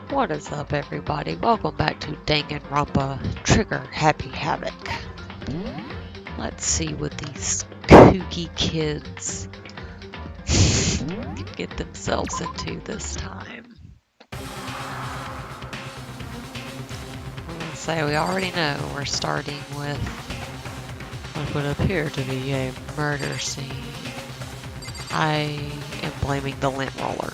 What is up, everybody? Welcome back to Danganronpa Trigger Happy Havoc. Let's see what these kooky kids can get themselves into this time. I'm gonna say we already know we're starting with what would appear to be a murder scene. I am blaming the lint roller.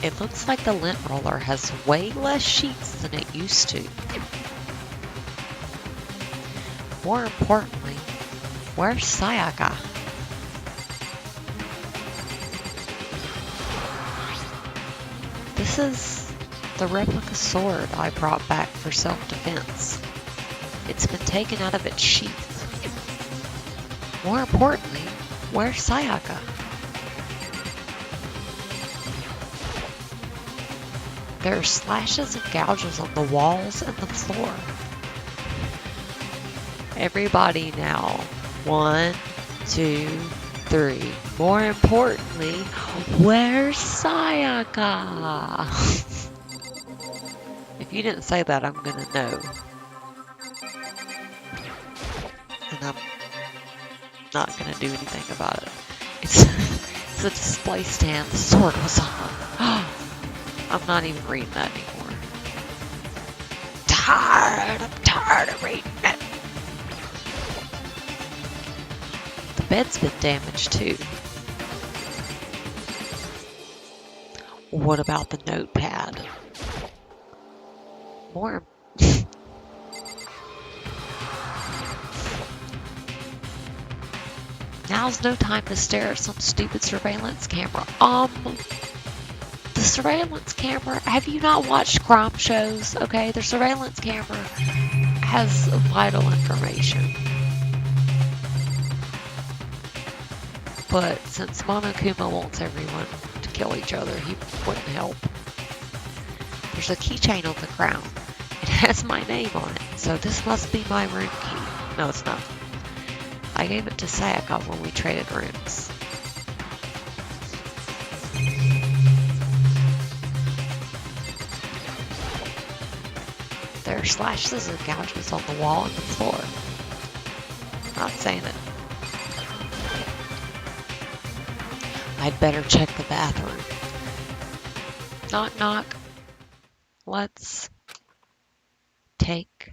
It looks like the lint roller has way less sheets than it used to. More importantly, where's Sayaka? This is the replica sword I brought back for self-defense. It's been taken out of its sheath. More importantly, where's Sayaka? There are slashes and gouges on the walls and the floor. Everybody now. 1, 2, 3. More importantly, where's Sayaka? If you didn't say that, I'm gonna know. And I'm not gonna do anything about it. It's a display stand. The sword was on. I'm not even reading that anymore. I'm tired of reading it. The bed's been damaged too. What about the notepad? More. Now's no time to stare at some stupid surveillance camera. The surveillance camera, have you not watched crime shows? Okay, the surveillance camera has vital information. But since Monokuma wants everyone to kill each other, he wouldn't help. There's a keychain on the ground. It has my name on it, so this must be my room key. No, it's not. I gave it to Sayaka when we traded rooms. There are slashes and gouges on the wall and the floor. Not saying it. I'd better check the bathroom. Knock, knock. Let's take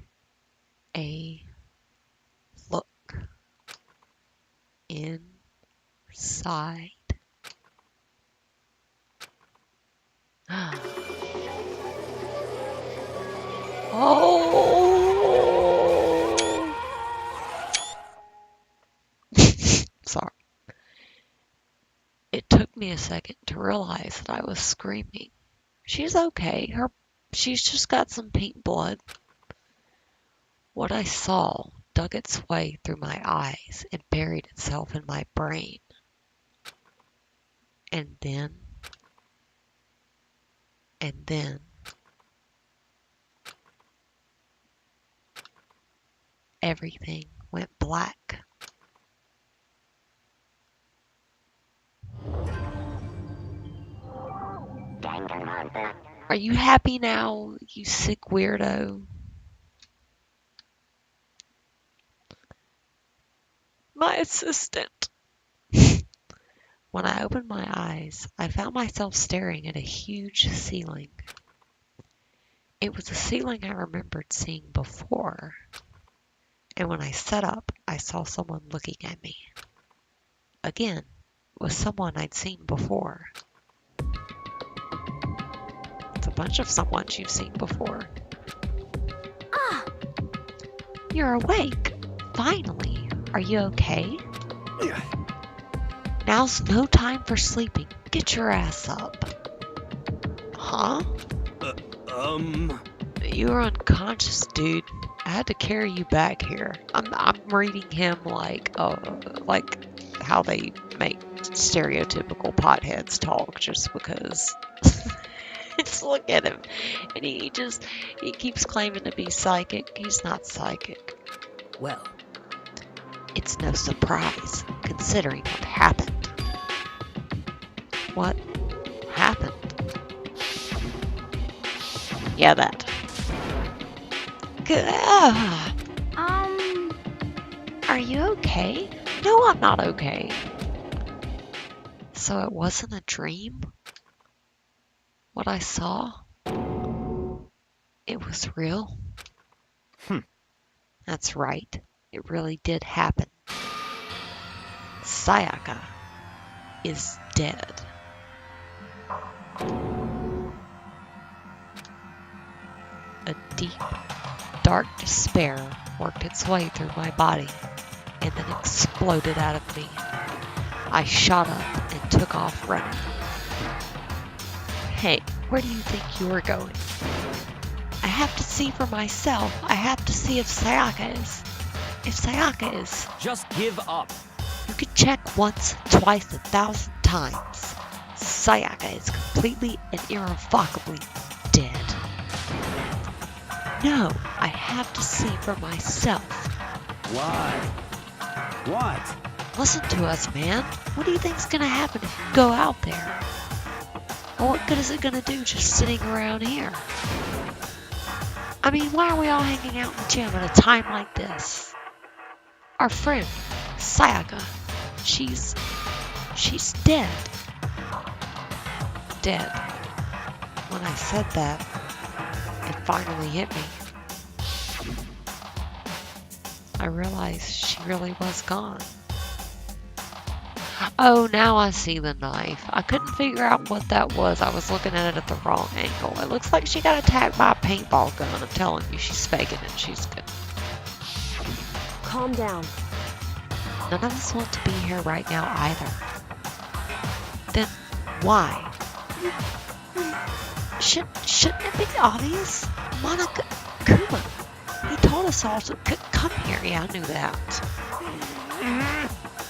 a look inside. Oh! Sorry. It took me a second to realize that I was screaming. She's okay. She's just got some pink blood. What I saw dug its way through my eyes and buried itself in my brain. And then everything went black. Are you happy now, you sick weirdo? My assistant. When I opened my eyes, I found myself staring at a huge ceiling. It was a ceiling I remembered seeing before. And when I sat up, I saw someone looking at me. Again, it was someone I'd seen before. It's a bunch of someones you've seen before. Ah! You're awake. Finally. Are you okay? Yeah. Now's no time for sleeping. Get your ass up. Huh? You were unconscious, dude. I had to carry you back here. I'm reading him like how they make stereotypical potheads talk, just because. Just look at him, and he keeps claiming to be psychic. He's not psychic. Well, it's no surprise, considering what happened. What happened? Yeah, that. Gah. Are you okay? No, I'm not okay. So it wasn't a dream? What I saw? It was real? That's right. It really did happen. Sayaka is dead. A deep, dark despair worked its way through my body and then exploded out of me. I shot up and took off running. Hey, where do you think you're going? I have to see for myself. I have to see if Sayaka is. Just give up. You can check once, twice, 1,000 times. Sayaka is completely and irrevocably dead. No, I have to see for myself. Why? What? Listen to us, man. What do you think's gonna happen if you go out there? Or what good is it gonna do just sitting around here? I mean, why are we all hanging out in the gym at a time like this? Our friend, Sayaka, she's dead. Dead. When I said that, it finally hit me. I realized she really was gone. Oh, now I see the knife. I couldn't figure out what that was. I was looking at it at the wrong angle. It looks like she got attacked by a paintball gun. I'm telling you, she's faking it. She's good. Calm down. None of us want to be here right now either. Then why? Shouldn't it be obvious? Monica Kuma. He told us all to come here. Yeah, I knew that.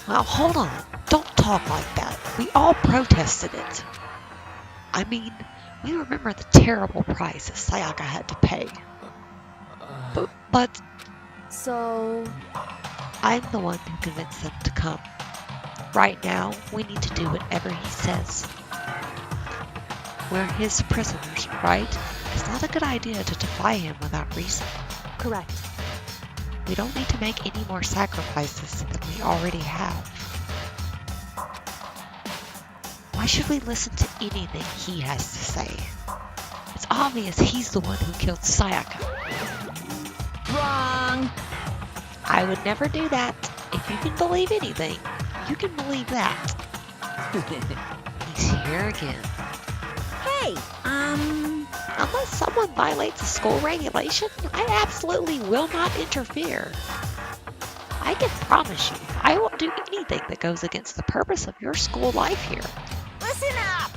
Well, hold on. Don't talk like that. We all protested it. I mean, we remember the terrible price that Sayaka had to pay. But So... I'm the one who convinced them to come. Right now, we need to do whatever he says. We're his prisoners, right? It's not a good idea to defy him without reason. Correct. We don't need to make any more sacrifices than we already have. Why should we listen to anything he has to say? It's obvious he's the one who killed Sayaka. Wrong! I would never do that. If you can believe anything, you can believe that. He's here again. Hey, Unless someone violates a school regulation, I absolutely will not interfere. I can promise you, I won't do anything that goes against the purpose of your school life here. listen up!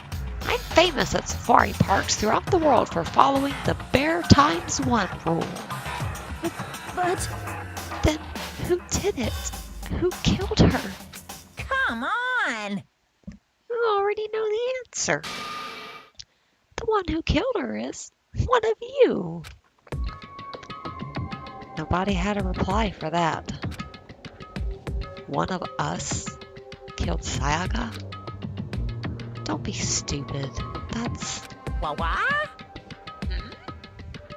I'm famous at safari parks throughout the world for following the Bear Times One rule. But... Then who did it? Who killed her? Come on! You already know the answer. The one who killed her is one of you. Nobody had a reply for that. One of us killed Sayaka? Don't be stupid. That's... What?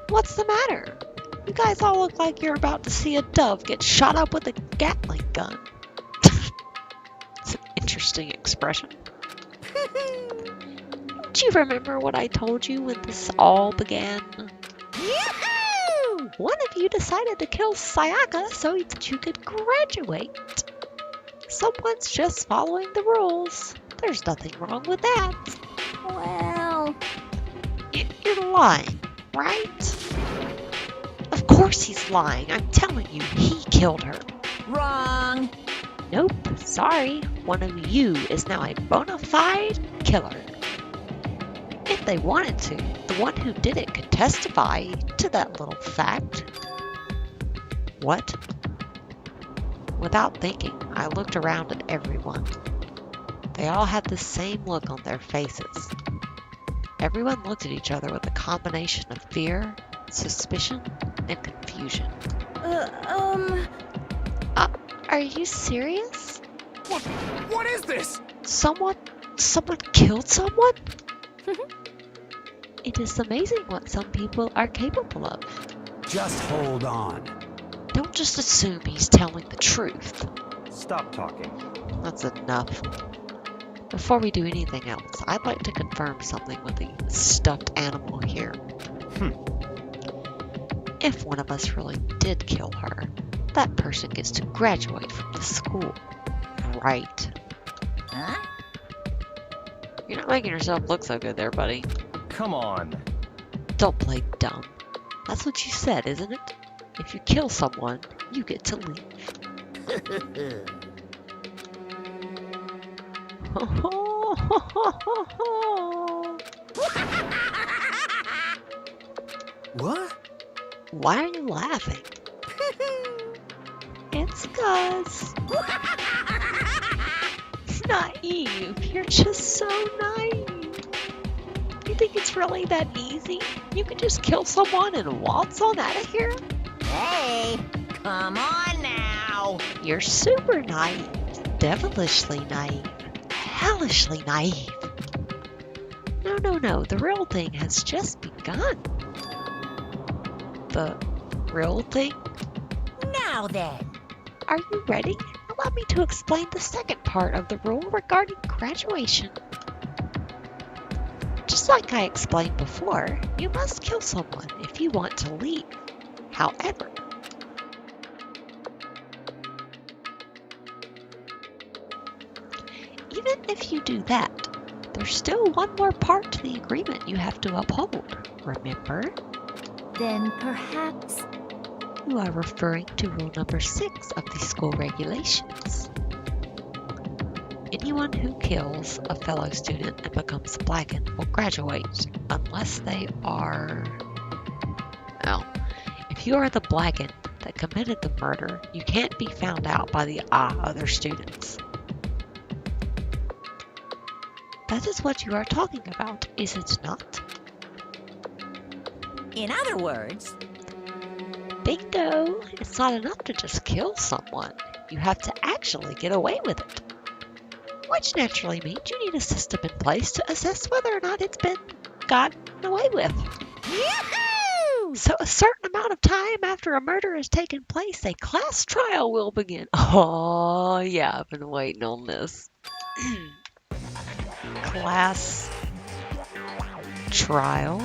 What's the matter? You guys all look like you're about to see a dove get shot up with a Gatling gun. It's an interesting expression. Do you remember what I told you when this all began? Yoo-hoo! One of you decided to kill Sayaka so that you could graduate. Someone's just following the rules. There's nothing wrong with that. Well... You're lying, right? Of course he's lying. I'm telling you, he killed her. Wrong! Nope, sorry. One of you is now a bona fide killer. If they wanted to, the one who did it could testify to that little fact. What? Without thinking, I looked around at everyone. They all had the same look on their faces. Everyone looked at each other with a combination of fear, suspicion, and confusion. Are you serious? What is this? Someone killed someone? It is amazing what some people are capable of. Just hold on. Don't just assume he's telling the truth. Stop talking. That's enough. Before we do anything else, I'd like to confirm something with the stuffed animal here. If one of us really did kill her, that person gets to graduate from the school. Right. Huh? You're not making yourself look so good there, buddy. Come on. Don't play dumb. That's what you said, isn't it? If you kill someone, you get to leave. What? Why are you laughing? It's 'cause naive. You're just so naive. You think it's really that easy? You can just kill someone and waltz on out of here? Hey, come on now. You're super naive. Devilishly naive. Hellishly naive. No. The real thing has just begun. The real thing? Now then. Are you ready? Allow me to explain the second part of the rule regarding graduation. Just like I explained before, you must kill someone if you want to leave. However, even if you do that, there's still one more part to the agreement you have to uphold. Remember? Then perhaps. You are referring to rule number 6 of the school regulations. Anyone who kills a fellow student and becomes blackened will graduate unless they are... Well, if you are the blackened that committed the murder, you can't be found out by the other students. That is what you are talking about, is it not? In other words, Bingo! It's not enough to just kill someone. You have to actually get away with it. Which naturally means you need a system in place to assess whether or not it's been gotten away with. Yahoo! So a certain amount of time after a murder has taken place, a class trial will begin. Oh, yeah, I've been waiting on this. Class trial?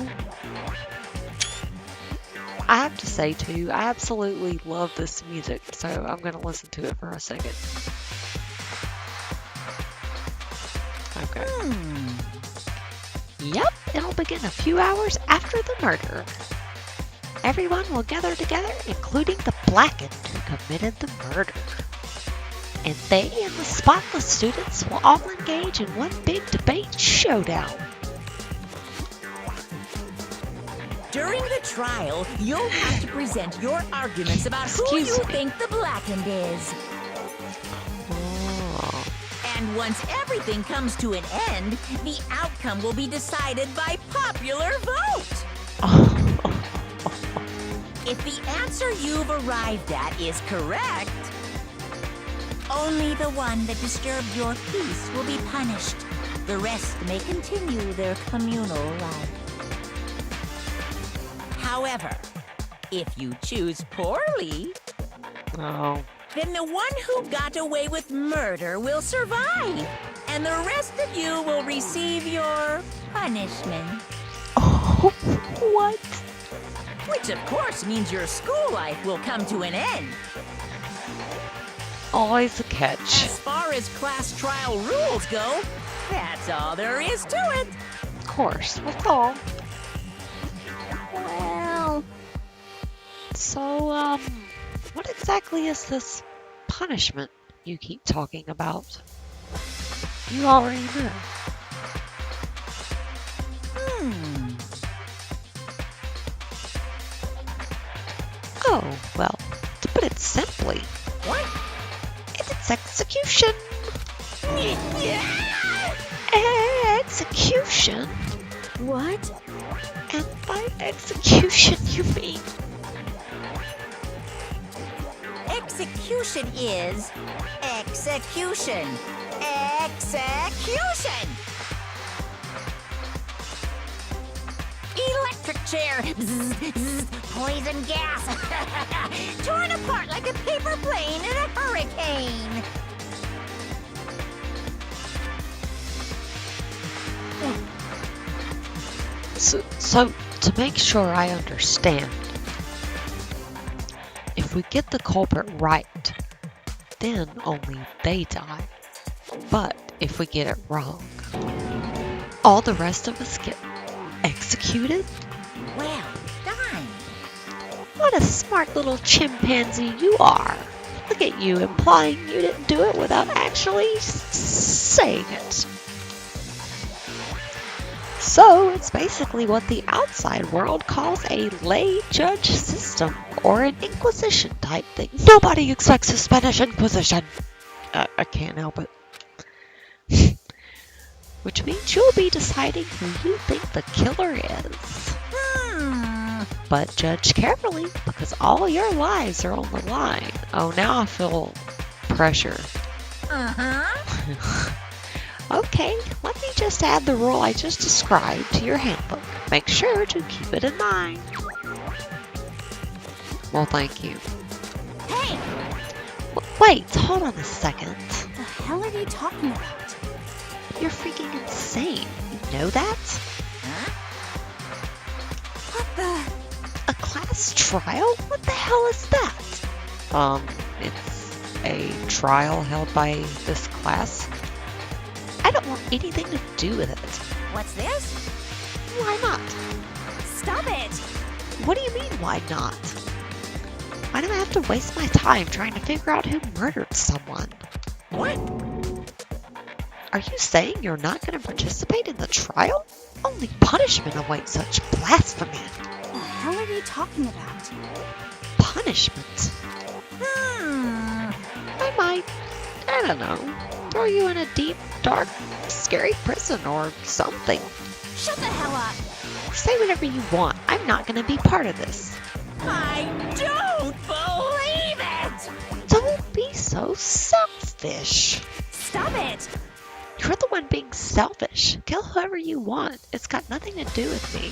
I have to say, too, I absolutely love this music, so I'm going to listen to it for a second. Okay. Yep, it'll begin a few hours after the murder. Everyone will gather together, including the blackened who committed the murder. And they and the spotless students will all engage in one big debate showdown. During the trial, you'll have to present your arguments about who Excuse you me. think the blackened is. Oh. And once everything comes to an end, the outcome will be decided by popular vote. If the answer you've arrived at is correct, only the one that disturbed your peace will be punished. The rest may continue their communal life. However, if you choose poorly, Oh. then the one who got away with murder will survive, and the rest of you will receive your punishment. Oh, what? Which, of course, means your school life will come to an end. Always a catch. As far as class trial rules go, that's all there is to it. Of course, that's all. Well, So, what exactly is this punishment you keep talking about? You already know. Oh, well, to put it simply, What? it's execution. Execution? What? And by execution, you mean... Execution is execution. Execution! chair. Zzz, zzz, poison gas. Torn apart like a paper plane in a hurricane. So to make sure I understand, if we get the culprit right, then only they die. But if we get it wrong, all the rest of us get executed? Well done. What a smart little chimpanzee you are. Look at you implying you didn't do it without actually saying it. So it's basically what the outside world calls a lay judge system, or an Inquisition type thing. Nobody expects a Spanish Inquisition. I can't help it. Which means you'll be deciding who you think the killer is. But judge carefully, because all your lives are on the line. Oh, now I feel pressure. Okay, let me just add the rule I just described to your handbook. Make sure to keep it in mind. Well, thank you. Hey! Wait, hold on a second. What the hell are you talking about? You're freaking insane. You know that? Huh? What the? A class trial? What the hell is that? It's a trial held by this class. I don't want anything to do with it. What's this? Why not? Stop it! What do you mean, why not? Why do I have to waste my time trying to figure out who murdered someone? What? Are you saying you're not going to participate in the trial? Only punishment awaits such blasphemy. What the hell are you talking about? Punishment? I might, I don't know, throw you in a deep, dark, scary prison or something. Shut the hell up! Say whatever you want. I'm not going to be part of this. I don't believe it! Don't be so selfish. Stop it! You're the one being selfish. Kill whoever you want. It's got nothing to do with me.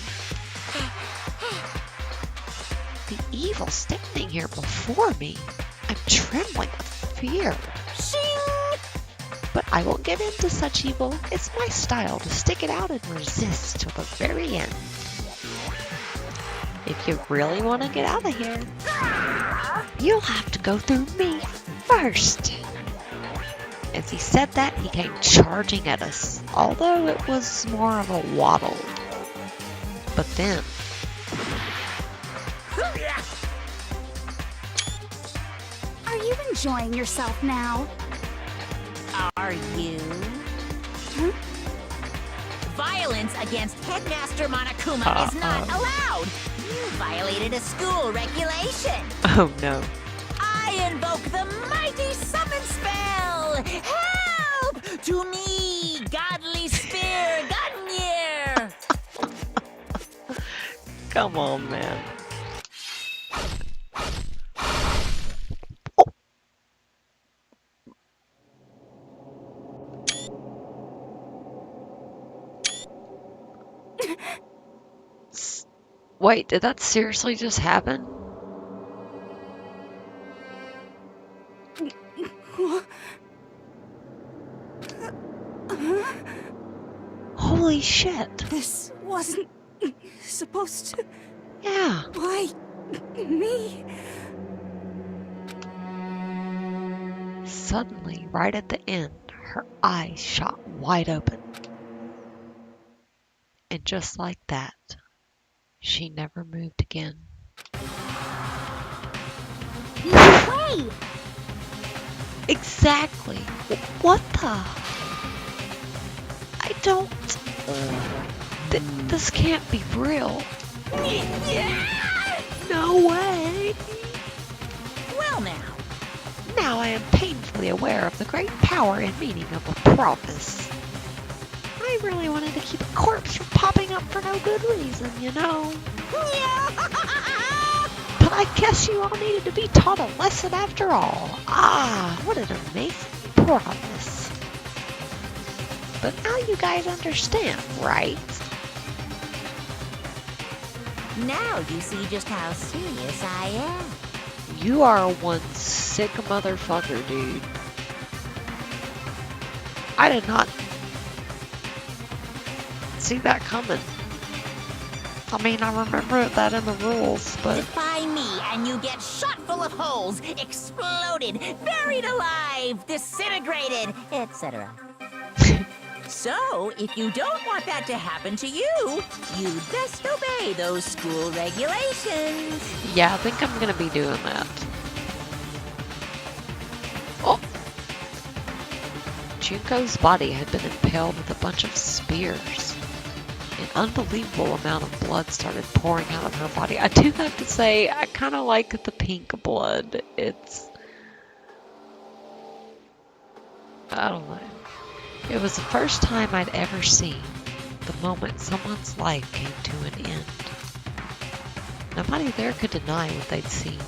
The evil standing here before me. I'm trembling with fear. Shing! But I won't give in to such evil. It's my style to stick it out and resist till the very end. If you really want to get out of here, you'll have to go through me first. As he said that, he came charging at us, although it was more of a waddle. But then, Are you enjoying yourself now? Are you? Violence against Headmaster Monokuma is not allowed! You violated a school regulation! oh no. I invoke the mighty summon spell! Help! To me, godly spear, Gunyear! Come on, man. Wait, did that seriously just happen? Holy shit. This wasn't supposed to. Yeah. Why me? Suddenly, right at the end, her eyes shot wide open. And just like that, she never moved again. No way! Exactly. What the? I don't... this can't be real. No way. Well now, Now I am painfully aware of the great power and meaning of a promise. I really wanted to keep a corpse from popping up for no good reason, you know. But I guess you all needed to be taught a lesson after all. Ah, what an amazing promise. But now you guys understand, right? Now you see just how serious I am. You are one sick motherfucker, dude. I did not see that coming. I mean, I remember that in the rules, but... Defy me and you get shot full of holes, exploded, buried alive, disintegrated, etc. So, if you don't want that to happen to you, you'd best obey those school regulations. Yeah, I think I'm gonna be doing that. Oh! Junko's body had been impaled with a bunch of spears. An unbelievable amount of blood started pouring out of her body. I do have to say, I kind of like the pink blood. It's... I don't know. It was the first time I'd ever seen the moment someone's life came to an end. Nobody there could deny what they'd seen.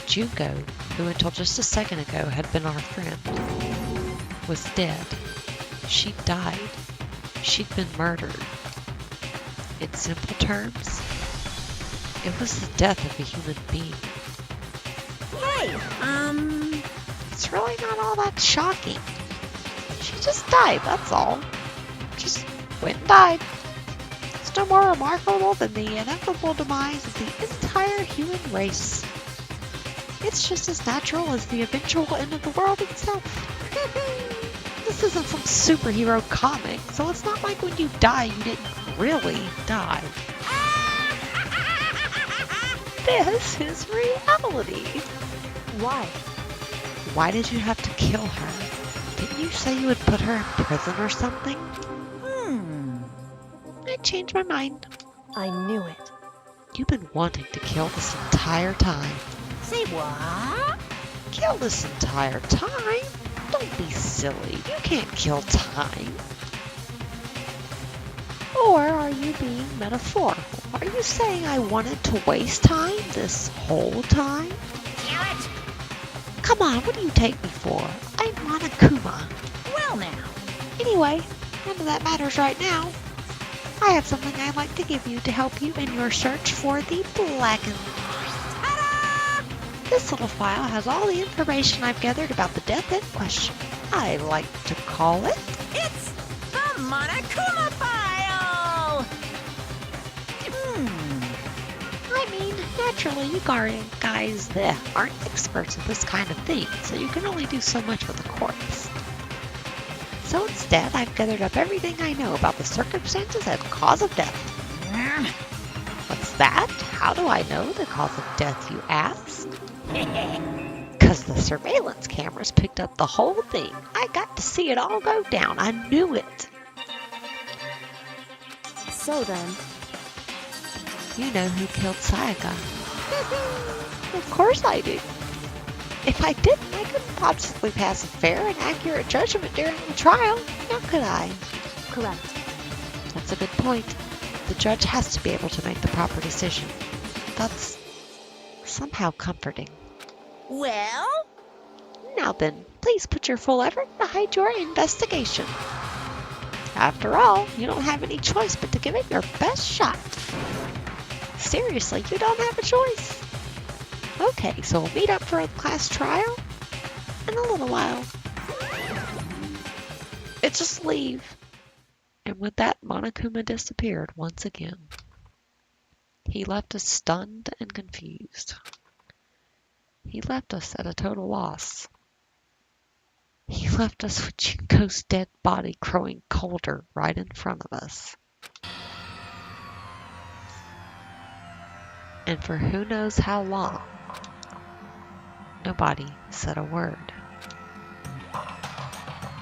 Junko, who until just a second ago had been our friend, was dead. She'd died. She'd been murdered. In simple terms, it was the death of a human being. Hey, It's really not all that shocking. She just died, that's all. Just went and died. It's no more remarkable than the inevitable demise of the entire human race. It's just as natural as the eventual end of the world itself. This isn't some superhero comic, so it's not like when you die, you didn't really die. This is reality. Why? Why did you have to kill her? Didn't you say you would put her in prison or something? I changed my mind. I knew it. You've been wanting to kill this entire time. Say what? Kill this entire time? Don't be silly. You can't kill time. Or are you being metaphorical? Are you saying I wanted to waste time this whole time? Damn it! Come on, what do you take me for? I'm Monokuma. Well now. Anyway, none of that matters right now. I have something I'd like to give you to help you in your search for the Blackened. Ta-da! This little file has all the information I've gathered about the death in question. I like to call it... It's the Monokuma file! I mean, naturally, you guys aren't experts at this kind of thing, so you can only do so much with a corpse. So instead, I've gathered up everything I know about the circumstances and cause of death. What's that? How do I know the cause of death, you ask? Because the surveillance cameras picked up the whole thing. I got to see it all go down. I knew it. So then, You know who killed Sayaka. Of course I do. If I didn't, I couldn't possibly pass a fair and accurate judgment during the trial. How could I? correct. That's a good point. The judge has to be able to make the proper decision. That's somehow comforting. Well? Now then, please put your full effort behind your investigation. After all, you don't have any choice but to give it your best shot. Seriously, you don't have a choice. Okay, so we'll meet up for a class trial in a little while. It's just leave. And with that, Monokuma disappeared once again. He left us stunned and confused. He left us at a total loss. He left us with Junko's dead body growing colder right in front of us. And for who knows how long, nobody said a word.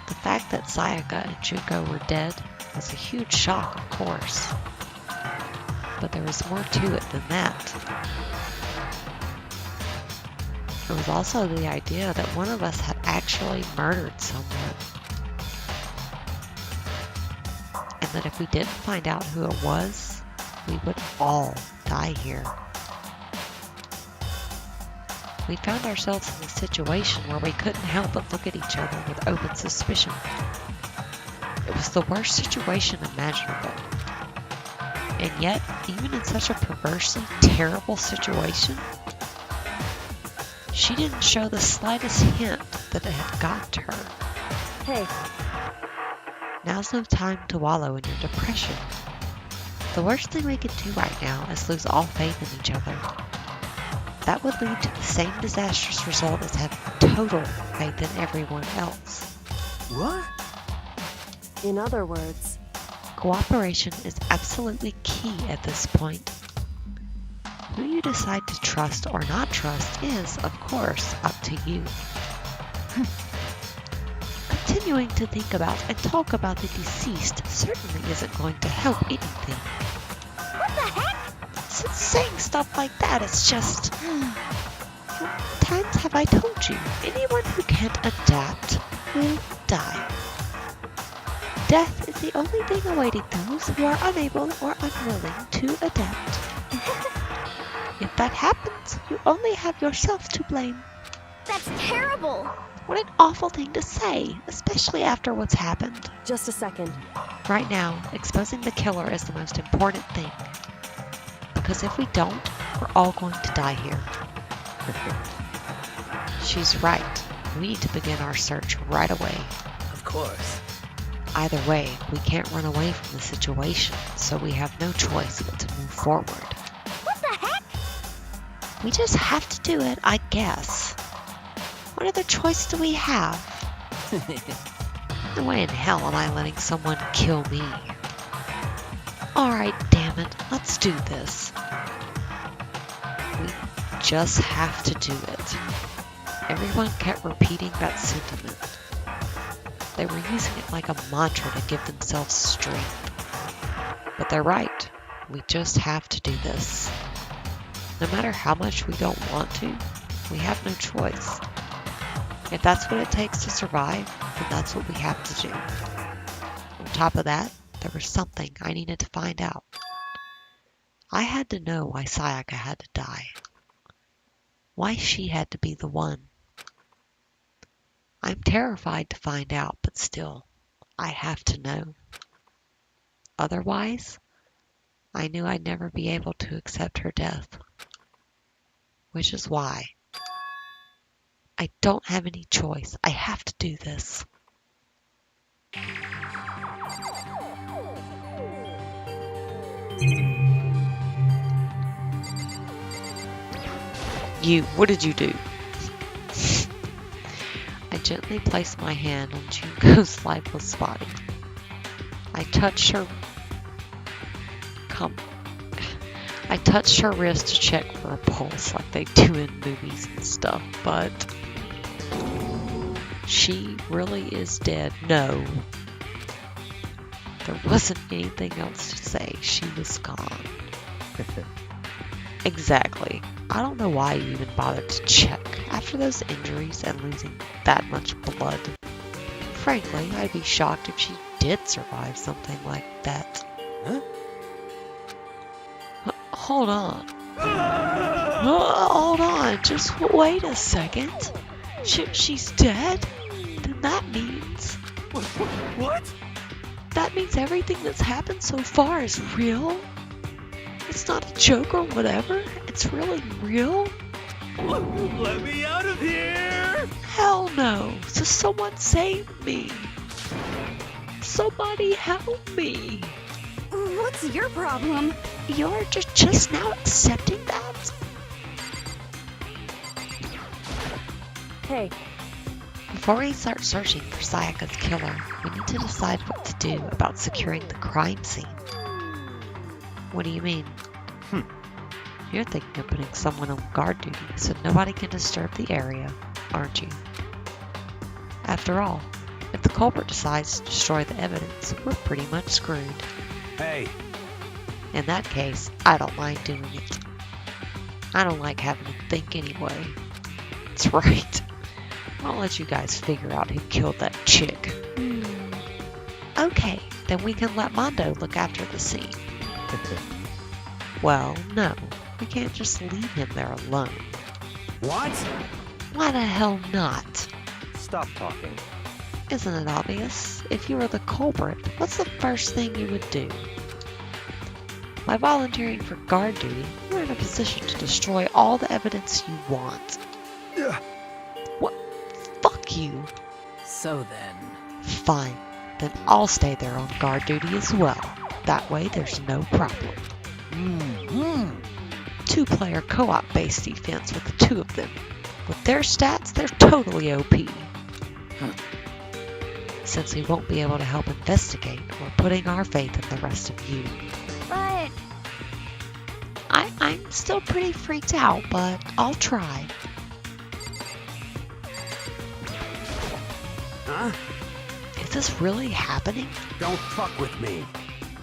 The fact that Sayaka and Junko were dead was a huge shock, of course. But there was more to it than that. It was also the idea that one of us had actually murdered someone. And that if we didn't find out who it was, we would all die here. We found ourselves in a situation where we couldn't help but look at each other with open suspicion. It was the worst situation imaginable. And yet, even in such a perversely terrible situation, she didn't show the slightest hint that it had got to her. Hey, Now's no time to wallow in your depression. The worst thing we could do right now is lose all faith in each other. That would lead to the same disastrous result as having total faith in everyone else. What? in other words, Cooperation is absolutely key at this point. Who you decide to trust or not trust is, of course, up to you. Continuing to think about and talk about the deceased certainly isn't going to help anything. What the heck? Since saying stuff like that is just... How many times have I told you? Anyone who can't adapt will die. Death is the only thing awaiting those who are unable or unwilling to adapt. If that happens, you only have yourself to blame. That's terrible. What an awful thing to say, especially after what's happened. just a second. Right now, exposing the killer is the most important thing. Because if we don't, we're all going to die here. She's right. We need to begin our search right away. Of course. Either way, we can't run away from the situation, so we have no choice but to move forward. What the heck? We just have to do it, I guess. What other choice do we have? No way in hell am I letting someone kill me. Alright, damn it, let's do this. We just have to do it. Everyone kept repeating that sentiment. They were using it like a mantra to give themselves strength. But they're right. We just have to do this. No matter how much we don't want to, we have no choice. If that's what it takes to survive, then that's what we have to do. On top of that, there was something I needed to find out. I had to know why Sayaka had to die. Why she had to be the one. I'm terrified to find out, but still, I have to know. Otherwise, I knew I'd never be able to accept her death. Which is why I don't have any choice. I have to do this. What did you do? I gently placed my hand on Junko's lifeless body. I touched her wrist to check for a pulse like they do in movies and stuff, but she really is dead. No. There wasn't anything else to say. She was gone. Exactly. I don't know why you even bothered to check after those injuries and losing that much blood. Frankly, I'd be shocked if she did survive something like that. Huh? Hold on. Hold on. Just wait a second. She's dead? Then that means... What? That means everything that's happened so far is real? It's not a joke or whatever? It's really real? Let me out of here! Hell no! So someone save me! Somebody help me! What's your problem? You're just now accepting that? Hey, Before we start searching for Sayaka's killer, we need to decide what to do about securing the crime scene. What do you mean? You're thinking of putting someone on guard duty so nobody can disturb the area, aren't you? After all, if the culprit decides to destroy the evidence, we're pretty much screwed. Hey, In that case, I don't mind doing it. I don't like having to think anyway. That's right. I'll let you guys figure out who killed that chick. Okay, then we can let Mondo look after the scene. Well, no. We can't just leave him there alone. what? Why the hell not? Stop talking. Isn't it obvious? If you were the culprit, what's the first thing you would do? By volunteering for guard duty, you're in a position to destroy all the evidence you want. What? Fuck you. So then... Fine. Then I'll stay there on guard duty as well. That way there's no problem. Two-player co-op based defense with the two of them. With their stats, they're totally OP. Since we won't be able to help investigate, we're putting our faith in the rest of you. But I'm still pretty freaked out, but I'll try. Huh? Is this really happening? Don't fuck with me.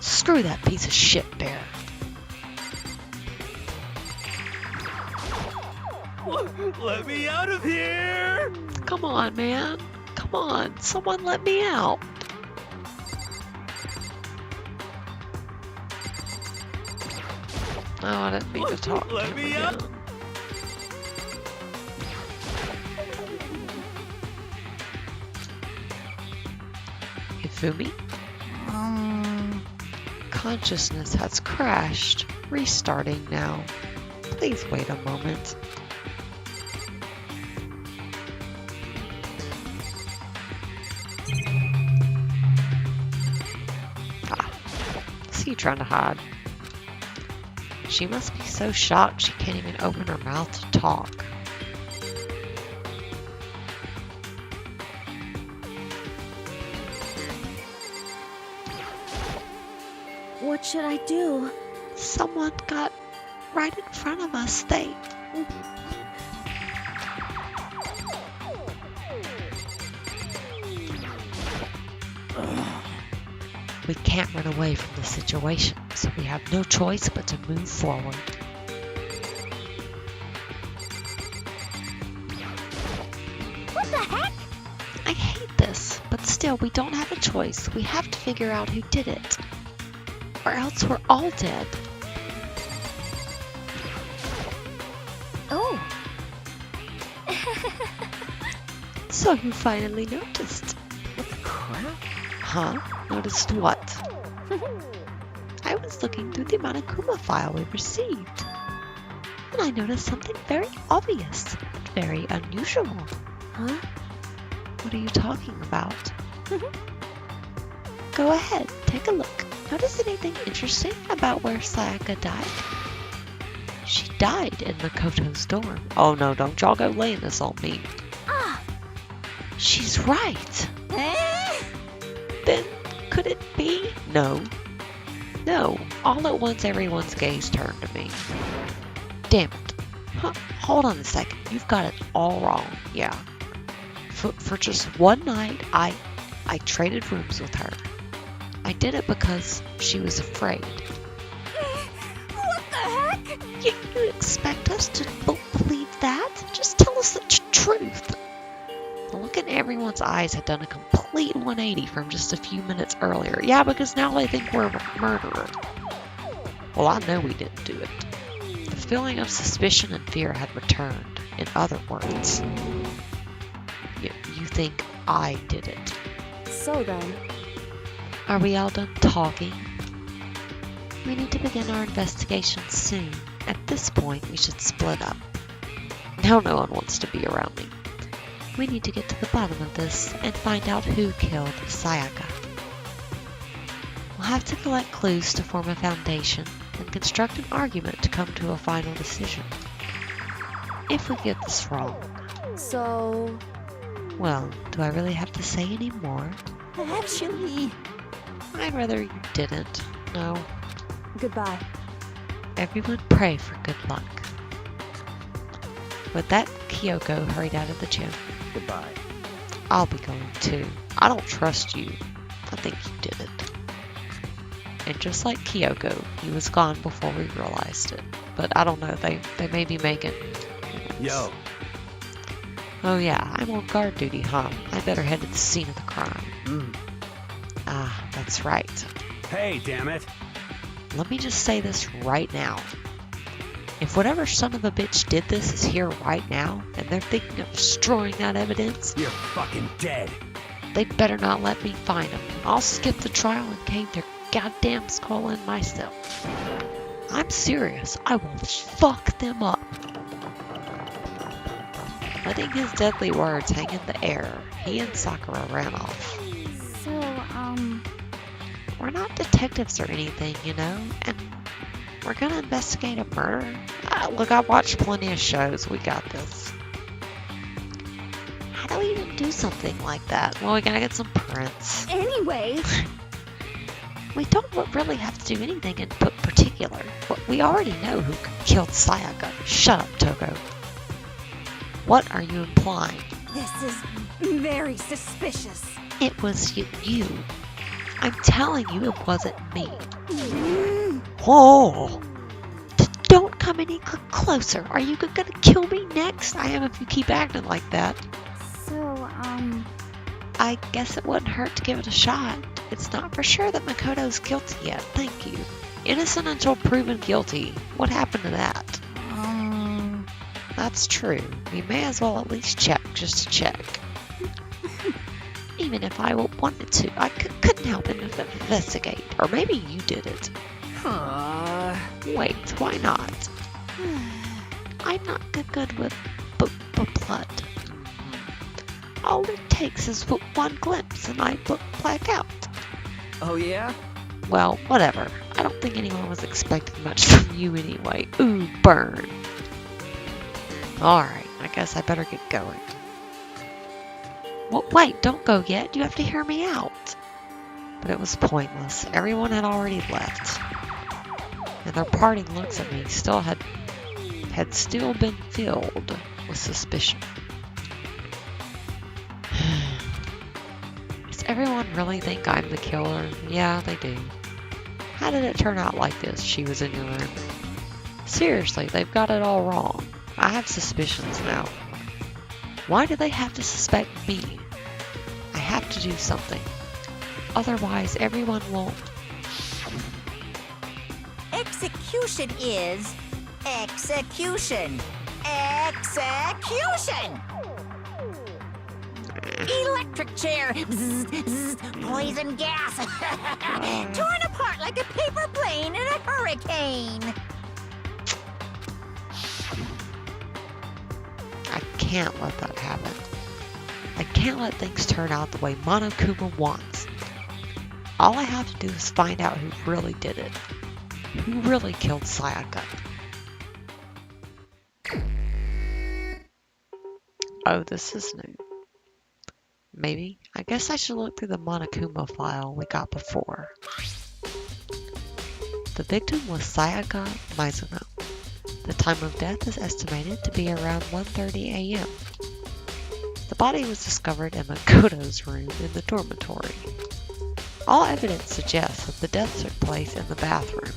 Screw that piece of shit bear. Let me out of here! Come on, man. Come on, someone let me out. Oh, I didn't mean to talk to Let him me again. out. Hifumi? Consciousness has crashed. Restarting now. Please wait a moment. See you trying to hide. She must be so shocked she can't even open her mouth to talk. What should I do? Someone got right in front of us. They... We can't run away from the situation, so we have no choice but to move forward. what the heck? I hate this, but still, we don't have a choice. We have to figure out who did it, or else we're all dead. Oh, So you finally noticed. What the crap? Huh? Noticed what? I was looking through the Monokuma file we received, and I noticed something very obvious and very unusual. Huh? What are you talking about? Go ahead, take a look. Notice anything interesting about where Sayaka died? She died in Makoto's dorm. Oh no, don't y'all go laying this on me. ah, She's right. Eh? Then could it be? No. No. All at once everyone's gaze turned to me. Damn it. Huh, hold on a second. You've got it all wrong. Yeah. For just one night, I traded rooms with her. I did it because she was afraid. what the heck? You expect us to believe that? Just tell us the truth. The look in everyone's eyes had done a complete 180 from just a few minutes earlier. Yeah, because now they think we're murderers. Well, I know we didn't do it. The feeling of suspicion and fear had returned. In other words, you think I did it. So then, Are we all done talking? We need to begin our investigation soon. At this point, we should split up. Now no one wants to be around me. We need to get to the bottom of this and find out who killed Sayaka. We'll have to collect clues to form a foundation and construct an argument to come to a final decision. If we get this wrong, so... well, do I really have to say any more? Actually, I'd rather you didn't. No. Goodbye. Everyone pray for good luck. With that, Kyoko hurried out of the gym. Goodbye. I'll be going too. I don't trust you. I think you did it. And just like Kyoko, he was gone before we realized it. But I don't know, they may be making... Yo. Oh yeah, I'm on guard duty, huh? I better head to the scene of the crime. Ah, that's right. Hey, damn it. Let me just say this right now. If whatever son of a bitch did this is here right now, and they're thinking of destroying that evidence, You're fucking dead. they better not let me find them. I'll skip the trial and cave their goddamn skull in myself. I'm serious. I will fuck them up. Letting his deadly words hang in the air, he and Sakura ran off. So, We're not detectives or anything, you know, and we're gonna investigate a murder. Look, I've watched plenty of shows. We got this. How do we even do something like that? Well, we gotta get some prints. anyway, We don't really have to do anything in particular. We already know who killed Sayaka. Shut up, Toko. What are you implying? this is very suspicious. It was you. I'm telling you it wasn't me. Oh! Don't come any closer. Are you gonna kill me next? I am if you keep acting like that. So, I guess it wouldn't hurt to give it a shot. It's not for sure that Makoto's guilty yet. Thank you. Innocent until proven guilty. What happened to that? That's true. We may as well at least check, just to check. Even if I wanted to, I couldn't help but investigate. Or maybe you did it. Wait, why not? I'm not good with blood. All it takes is one glimpse and I black out. Oh yeah? Well, whatever. I don't think anyone was expecting much from you anyway. Ooh, burn. Alright, I guess I better get going. Well, wait, don't go yet. You have to hear me out. But it was pointless. Everyone had already left. And their parting looks at me had still been filled with suspicion. Does everyone really think I'm the killer? Yeah, they do. How did it turn out like this? She was in your room. Seriously, they've got it all wrong. I have suspicions now. Why do they have to suspect me? I have to do something. Otherwise, everyone won't. Execution is execution. Execution! Electric chair. Bzz, bzz, poison gas. Torn apart like a paper plane in a hurricane. I can't let that happen. I can't let things turn out the way Monokuma wants. All I have to do is find out who really did it. Who really killed Sayaka? Oh, this is new. Maybe. I guess I should look through the Monokuma file we got before. The victim was Sayaka Mizuno. The time of death is estimated to be around 1:30 a.m. The body was discovered in Makoto's room in the dormitory. All evidence suggests that the death took place in the bathroom.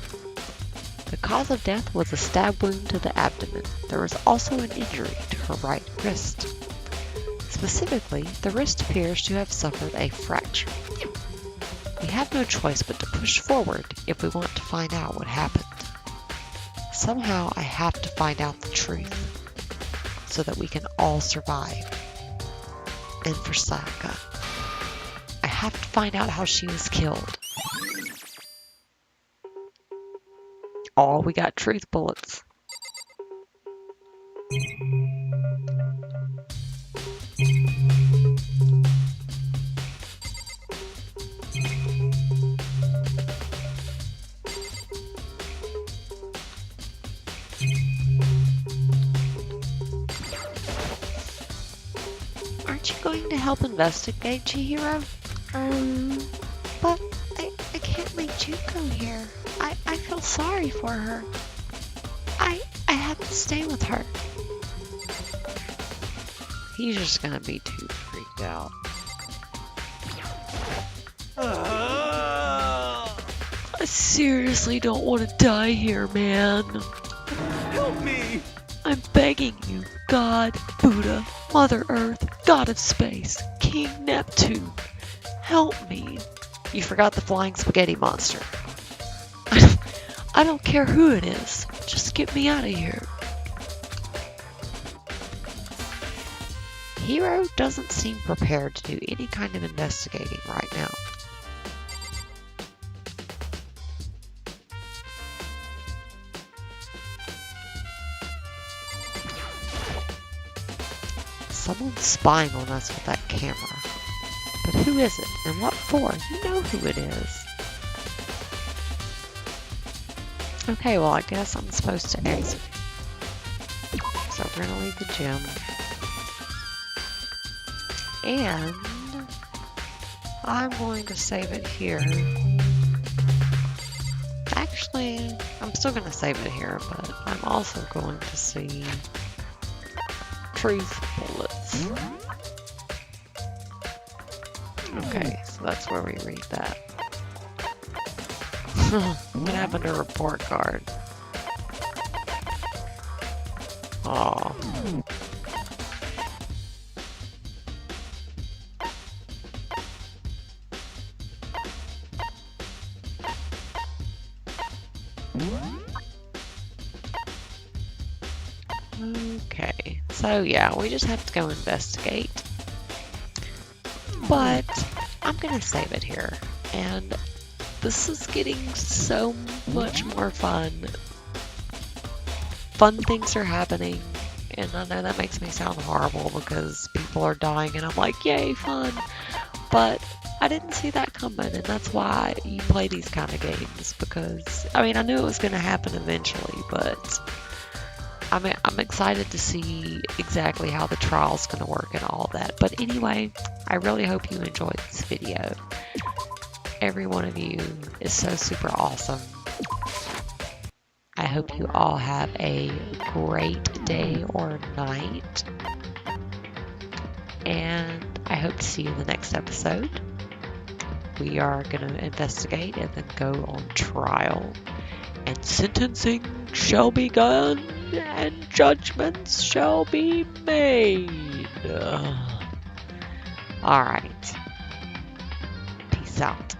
The cause of death was a stab wound to the abdomen. There was also an injury to her right wrist. Specifically, the wrist appears to have suffered a fracture. We have no choice but to push forward if we want to find out what happened. Somehow I have to find out the truth so that we can all survive. And for Sayaka, I have to find out how she was killed. Oh, we got truth bullets. Aren't you going to help investigate, Chihiro? But I can't leave Junko here. I feel sorry for her. I have to stay with her. He's just gonna be too freaked out. I seriously don't want to die here, man. Help me! I'm begging you, God, Buddha, Mother Earth, God of Space, King Neptune, help me. You forgot the flying spaghetti monster. I don't care who it is. Just get me out of here. Hiro doesn't seem prepared to do any kind of investigating right now. Someone's spying on us with that camera. But who is it? And what for? You know who it is. Okay, well, I guess I'm supposed to exit. So we're gonna leave the gym. And I'm going to save it here. Actually, I'm still going to save it here, but I'm also going to see truth bullets. Okay, so that's where we read that. What happened to report card? Aw. Okay, so yeah, we just have to go investigate. But I'm gonna save it here, and this is getting so much more fun. Fun things are happening, and I know that makes me sound horrible because people are dying and I'm like, yay, fun. But I didn't see that coming, and that's why you play these kind of games, because, I mean, I knew it was going to happen eventually, but I'm excited to see exactly how the trial's going to work and all that. But anyway, I really hope you enjoyed this video. Every one of you is so super awesome. I hope you all have a great day or night. And I hope to see you in the next episode. We are going to investigate and then go on trial. And sentencing shall be done, and judgments shall be made. Alright. Peace out.